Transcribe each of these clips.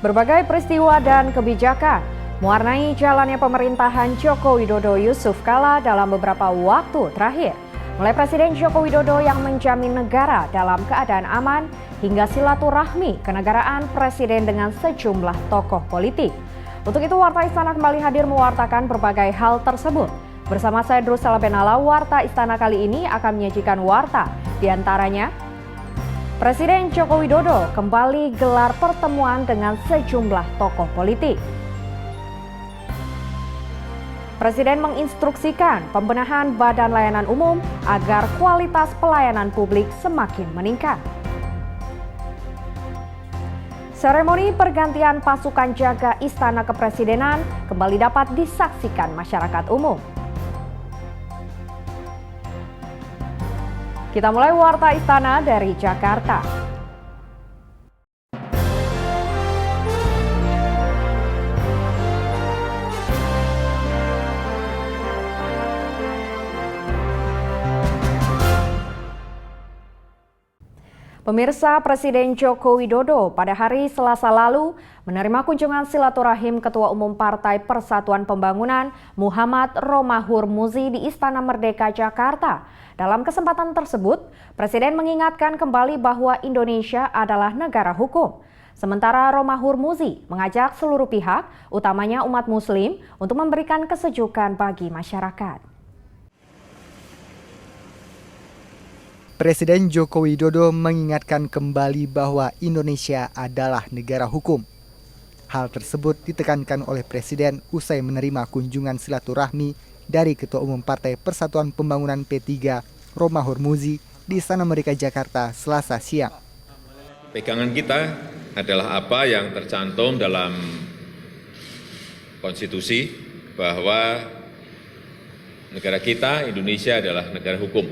Berbagai peristiwa dan kebijakan mewarnai jalannya pemerintahan Joko Widodo Yusuf Kala dalam beberapa waktu terakhir. Mulai Presiden Joko Widodo yang menjamin negara dalam keadaan aman hingga silaturahmi kenegaraan Presiden dengan sejumlah tokoh politik. Untuk itu Warta Istana kembali hadir mewartakan berbagai hal tersebut. Bersama saya Drusela Benala, Warta Istana kali ini akan menyajikan warta diantaranya Presiden Joko Widodo kembali gelar pertemuan dengan sejumlah tokoh politik. Presiden menginstruksikan pembenahan Badan Layanan Umum agar kualitas pelayanan publik semakin meningkat. Seremoni pergantian pasukan jaga Istana Kepresidenan kembali dapat disaksikan masyarakat umum. Kita mulai Warta Istana dari Jakarta. Pemirsa, Presiden Joko Widodo pada hari Selasa lalu menerima kunjungan silaturahim Ketua Umum Partai Persatuan Pembangunan Muhammad Romahur Muzi di Istana Merdeka Jakarta. Dalam kesempatan tersebut, Presiden mengingatkan kembali bahwa Indonesia adalah negara hukum. Sementara Romahur Muzi mengajak seluruh pihak, utamanya umat Muslim, untuk memberikan kesejukan bagi masyarakat. Presiden Joko Widodo mengingatkan kembali bahwa Indonesia adalah negara hukum. Hal tersebut ditekankan oleh Presiden usai menerima kunjungan silaturahmi dari Ketua Umum Partai Persatuan Pembangunan P3, Romahur Muzi, di Istana Merdeka Jakarta, Selasa siang. Pegangan kita adalah apa yang tercantum dalam konstitusi bahwa negara kita, Indonesia adalah negara hukum.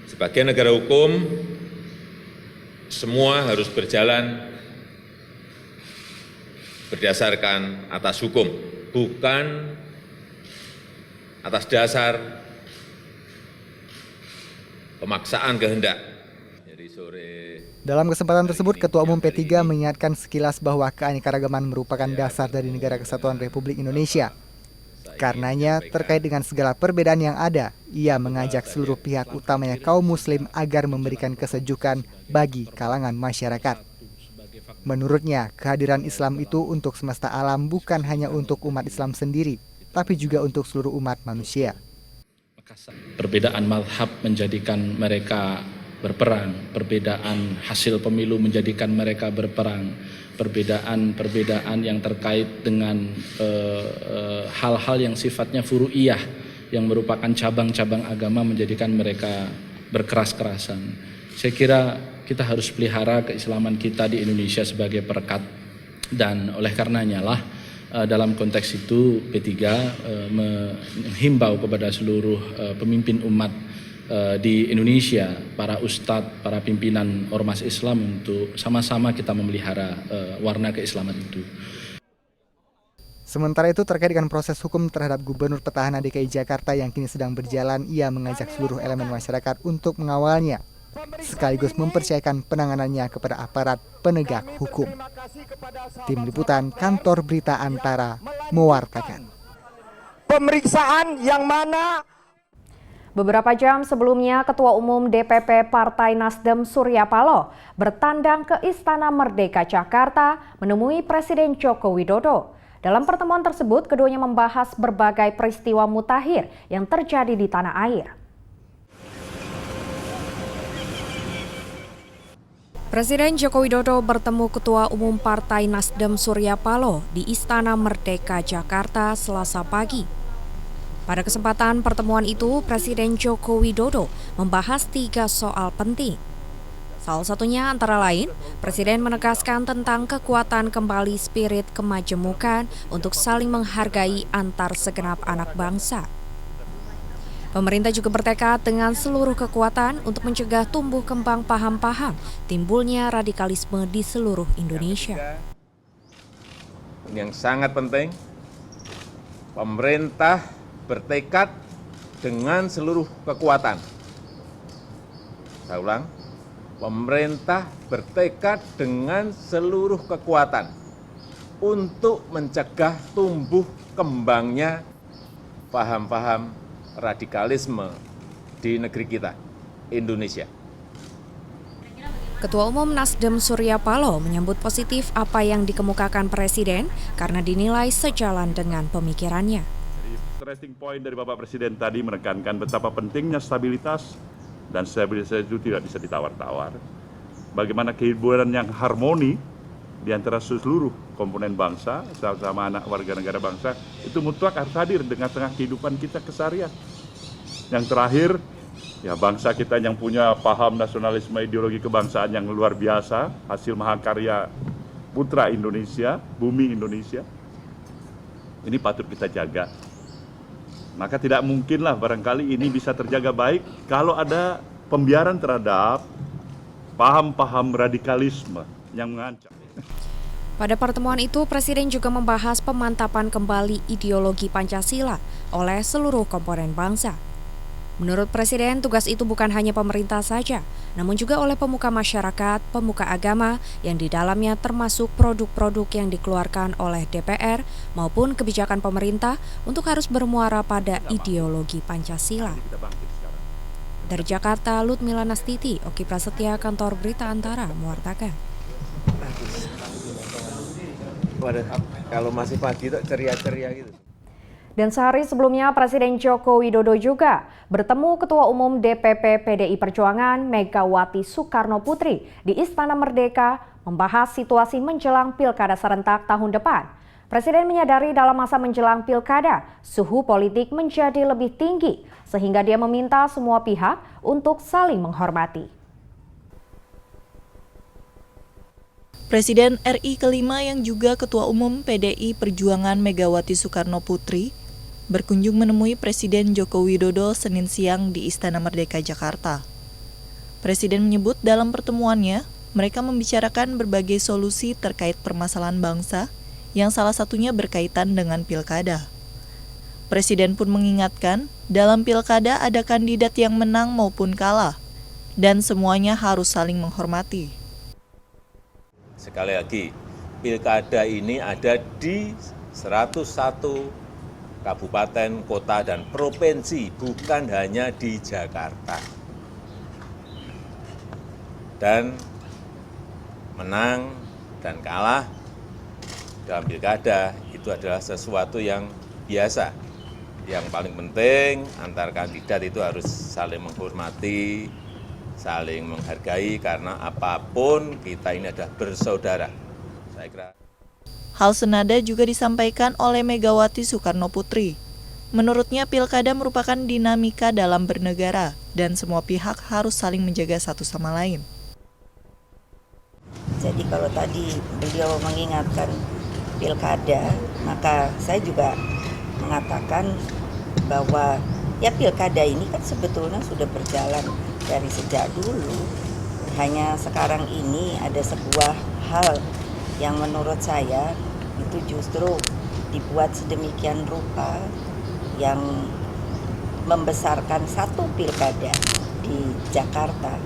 Sebagai negara hukum, semua harus berjalan berdasarkan atas hukum, bukan atas dasar pemaksaan kehendak. Dalam kesempatan tersebut, Ketua Umum P3 mengingatkan sekilas bahwa keanekaragaman merupakan dasar dari Negara Kesatuan Republik Indonesia. Karenanya, terkait dengan segala perbedaan yang ada, ia mengajak seluruh pihak utamanya kaum muslim agar memberikan kesejukan bagi kalangan masyarakat. Menurutnya, kehadiran Islam itu untuk semesta alam bukan hanya untuk umat Islam sendiri, tapi juga untuk seluruh umat manusia. Perbedaan mazhab menjadikan mereka berperang, perbedaan hasil pemilu menjadikan mereka berperang, perbedaan yang terkait dengan hal-hal yang sifatnya furu'iyah yang merupakan cabang-cabang agama menjadikan mereka berkeras-kerasan. Saya kira kita harus pelihara keislaman kita di Indonesia sebagai perekat, dan oleh karenanya lah dalam konteks itu P3 menghimbau kepada seluruh pemimpin umat di Indonesia, para ustadz, para pimpinan ormas Islam untuk sama-sama kita memelihara warna keislaman itu. Sementara itu terkait dengan proses hukum terhadap Gubernur Petahana DKI Jakarta yang kini sedang berjalan, ia mengajak seluruh elemen masyarakat untuk mengawalnya, sekaligus mempercayakan penanganannya kepada aparat penegak hukum. Tim Liputan Kantor Berita Antara mewartakan. Pemeriksaan yang mana Beberapa jam sebelumnya, Ketua Umum DPP Partai Nasdem Surya Paloh bertandang ke Istana Merdeka Jakarta menemui Presiden Joko Widodo. Dalam pertemuan tersebut, keduanya membahas berbagai peristiwa mutakhir yang terjadi di tanah air. Presiden Joko Widodo bertemu Ketua Umum Partai Nasdem Surya Paloh di Istana Merdeka Jakarta Selasa pagi. Pada kesempatan pertemuan itu, Presiden Joko Widodo membahas 3 soal penting. Salah satunya antara lain, Presiden menegaskan tentang kekuatan kembali spirit kemajemukan untuk saling menghargai antar segenap anak bangsa. Pemerintah juga bertekad dengan seluruh kekuatan untuk mencegah tumbuh kembang paham-paham timbulnya radikalisme di seluruh Indonesia. Yang sangat penting, pemerintah bertekad dengan seluruh kekuatan. Saya ulang, pemerintah bertekad dengan seluruh kekuatan untuk mencegah tumbuh kembangnya paham-paham radikalisme di negeri kita, Indonesia. Ketua Umum Nasdem Surya Paloh menyambut positif apa yang dikemukakan Presiden karena dinilai sejalan dengan pemikirannya. Stressing point dari Bapak Presiden tadi menekankan betapa pentingnya stabilitas, dan stabilitas itu tidak bisa ditawar-tawar. Bagaimana kehidupan yang harmoni di antara seluruh komponen bangsa, sama anak warga negara bangsa, itu mutlak harus hadir di tengah-tengah kehidupan kita keseharian. Yang terakhir, ya bangsa kita yang punya paham nasionalisme ideologi kebangsaan yang luar biasa, hasil mahakarya putra Indonesia, bumi Indonesia, ini patut kita jaga. Maka tidak mungkinlah barangkali ini bisa terjaga baik kalau ada pembiaran terhadap paham-paham radikalisme yang mengancam. Pada pertemuan itu, Presiden juga membahas pemantapan kembali ideologi Pancasila oleh seluruh komponen bangsa. Menurut Presiden, tugas itu bukan hanya pemerintah saja, namun juga oleh pemuka masyarakat, pemuka agama, yang di dalamnya termasuk produk-produk yang dikeluarkan oleh DPR maupun kebijakan pemerintah untuk harus bermuara pada ideologi Pancasila. Dari Jakarta, Ludmila Nastiti, Oki Prasetya, Kantor Berita Antara, mewartakan. Waduh, kalau masih pagi tuh ceria-ceria gitu. Dan sehari sebelumnya, Presiden Joko Widodo juga bertemu Ketua Umum DPP PDI Perjuangan Megawati Soekarno Putri di Istana Merdeka membahas situasi menjelang Pilkada serentak tahun depan. Presiden menyadari dalam masa menjelang Pilkada, suhu politik menjadi lebih tinggi, sehingga dia meminta semua pihak untuk saling menghormati. Presiden RI kelima yang juga Ketua Umum PDI Perjuangan Megawati Soekarno Putri berkunjung menemui Presiden Joko Widodo Senin siang di Istana Merdeka, Jakarta. Presiden menyebut dalam pertemuannya, mereka membicarakan berbagai solusi terkait permasalahan bangsa yang salah satunya berkaitan dengan pilkada. Presiden pun mengingatkan, dalam pilkada ada kandidat yang menang maupun kalah, dan semuanya harus saling menghormati. Sekali lagi, pilkada ini ada di 101 kabupaten, kota, dan provinsi, bukan hanya di Jakarta. Dan menang dan kalah dalam pilkada itu adalah sesuatu yang biasa. Yang paling penting antar kandidat itu harus saling menghormati, saling menghargai, karena apapun kita ini adalah bersaudara. Saya kira. Hal senada juga disampaikan oleh Megawati Soekarno Putri. Menurutnya pilkada merupakan dinamika dalam bernegara dan semua pihak harus saling menjaga satu sama lain. Jadi kalau tadi beliau mengingatkan pilkada, maka saya juga mengatakan bahwa ya pilkada ini kan sebetulnya sudah berjalan dari sejak dulu. Hanya sekarang ini ada sebuah hal yang menurut saya itu justru dibuat sedemikian rupa yang membesarkan satu pilkada di Jakarta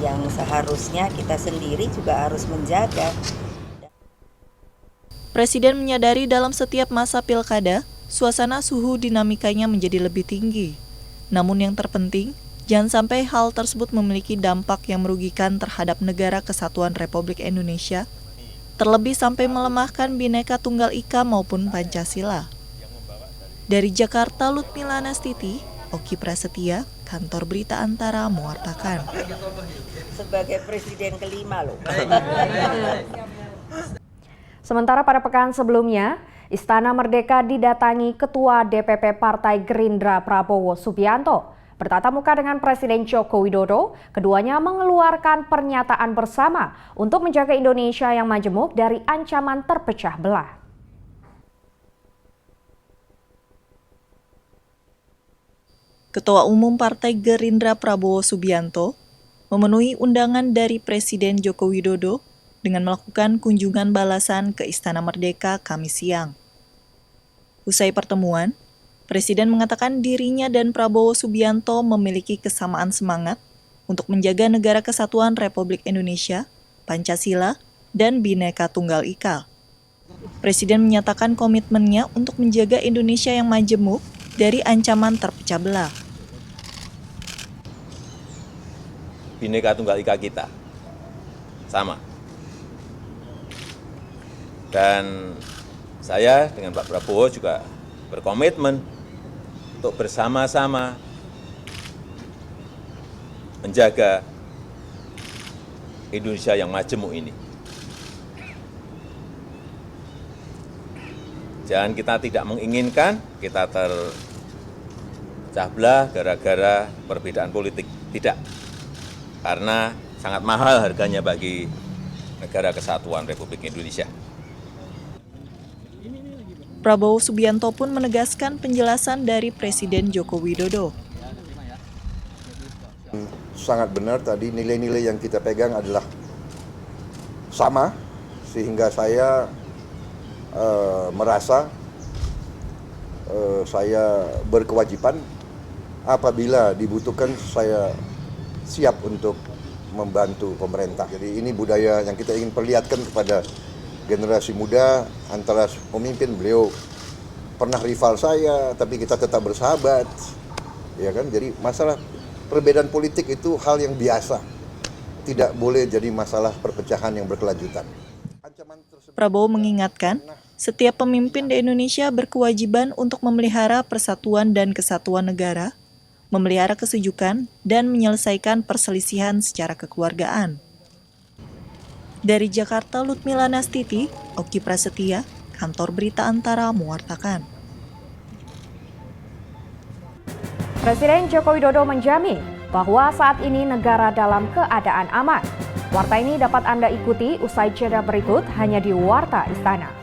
yang seharusnya kita sendiri juga harus menjaga. Presiden menyadari dalam setiap masa pilkada, suasana suhu dinamikanya menjadi lebih tinggi. Namun yang terpenting, jangan sampai hal tersebut memiliki dampak yang merugikan terhadap negara kesatuan Republik Indonesia, terlebih sampai melemahkan Bhinneka Tunggal Ika maupun Pancasila. Dari Jakarta, Ludmila Nastiti, Oki Prasetya, Kantor Berita Antara mewartakan. Sebagai presiden kelima loh. Sementara pada pekan sebelumnya, Istana Merdeka didatangi Ketua DPP Partai Gerindra Prabowo Subianto. Bertatap muka dengan Presiden Joko Widodo, keduanya mengeluarkan pernyataan bersama untuk menjaga Indonesia yang majemuk dari ancaman terpecah belah. Ketua Umum Partai Gerindra Prabowo Subianto memenuhi undangan dari Presiden Joko Widodo dengan melakukan kunjungan balasan ke Istana Merdeka Kamis siang. Usai pertemuan, Presiden mengatakan dirinya dan Prabowo Subianto memiliki kesamaan semangat untuk menjaga negara kesatuan Republik Indonesia, Pancasila, dan Bhinneka Tunggal Ika. Presiden menyatakan komitmennya untuk menjaga Indonesia yang majemuk dari ancaman terpecah belah. Bhinneka Tunggal Ika kita sama. Dan saya dengan Pak Prabowo juga berkomitmen untuk bersama-sama menjaga Indonesia yang majemuk ini. Jangan kita tidak menginginkan kita terpecah belah gara-gara perbedaan politik. Tidak. Karena sangat mahal harganya bagi negara kesatuan Republik Indonesia. Prabowo Subianto pun menegaskan penjelasan dari Presiden Joko Widodo. Sangat benar tadi nilai-nilai yang kita pegang adalah sama, sehingga saya merasa saya berkewajiban apabila dibutuhkan saya siap untuk membantu pemerintah. Jadi ini budaya yang kita ingin perlihatkan kepada generasi muda. Antara pemimpin, beliau pernah rival saya, tapi kita tetap bersahabat, ya kan? Jadi masalah perbedaan politik itu hal yang biasa, tidak boleh jadi masalah perpecahan yang berkelanjutan. Prabowo mengingatkan, setiap pemimpin di Indonesia berkewajiban untuk memelihara persatuan dan kesatuan negara, memelihara kesejukan, dan menyelesaikan perselisihan secara kekeluargaan. Dari Jakarta, Lutmila Nastiti, Oki Prasetya, Kantor Berita Antara mewartakan. Presiden Joko Widodo menjamin bahwa saat ini negara dalam keadaan aman. Warta ini dapat Anda ikuti usai jeda berikut hanya di Warta Istana.